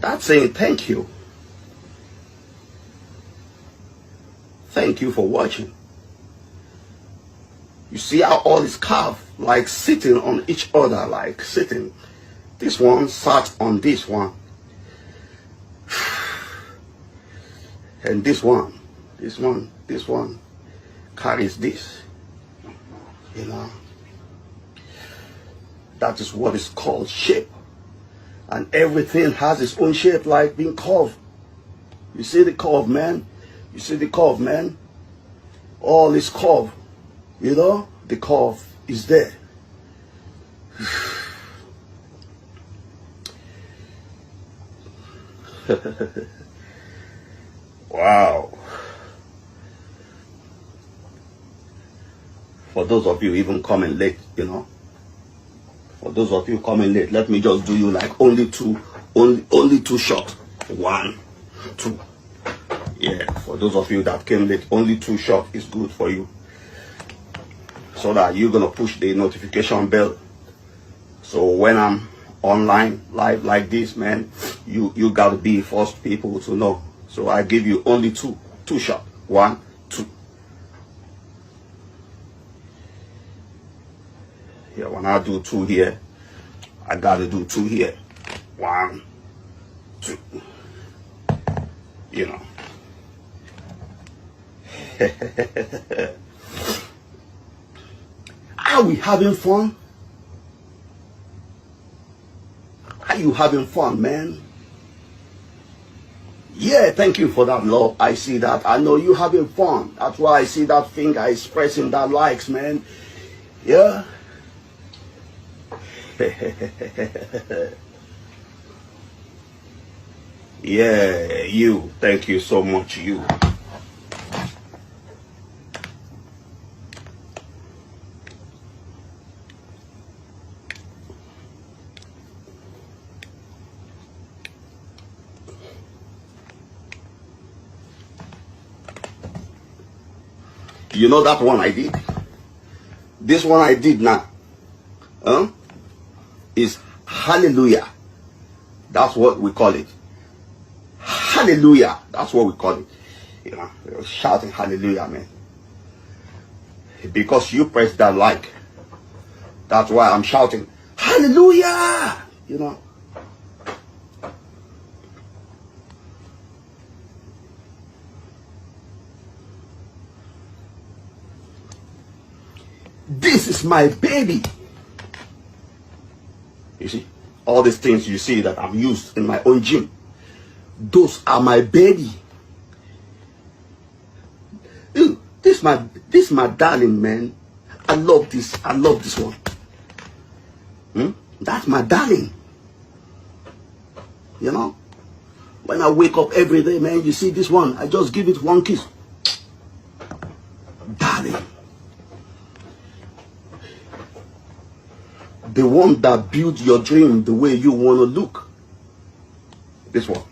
That's saying thank you. Thank you for watching. You see how all is carved, like sitting on each other, like sitting. This one sat on this one. And this one carries this. You know. That is what is called shape. And everything has its own shape, like being curved. You see the curve, man? You see the curve, man? All is curved. You know? The curve is there. Wow. For those of you even coming late, you know. For those of you coming late, let me just do you like only two shots. 1, 2. Yeah, for those of you that came late, only 2 shots is good for you. So that you're gonna push the notification bell. So when I'm online live like this, man, you gotta be first people to know. So I give you only two shots. 1, 2. Yeah, when I do 2 here, I gotta do 2 here. 1, 2. You know. Are we having fun? Are you having fun, man? Yeah, thank you for that, love. I see that. I know you having fun. That's why I see that finger expressing that likes, man. Yeah. Yeah, you. Thank you so much, you. You know that one I did? This one I did now. Is hallelujah. That's what we call it. Hallelujah. That's what we call it. You know, shouting hallelujah, man. Because you press that like. That's why I'm shouting hallelujah. You know. This is my baby. You see, all these things you see that I've used in my own gym, those are my baby. Ew, this my darling, man. I love this. I love this one. That's my darling. You know, when I wake up every day, man, you see this one. I just give it one kiss. Darling. The one that built your dream the way you want to look. This one.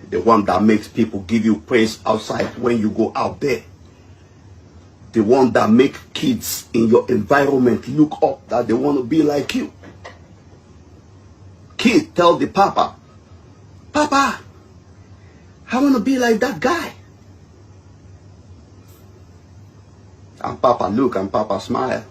The one that makes people give you praise outside when you go out there. The one that makes kids in your environment look up that they want to be like you. Kid tell the papa, Papa, I want to be like that guy. And Papa look and Papa smile.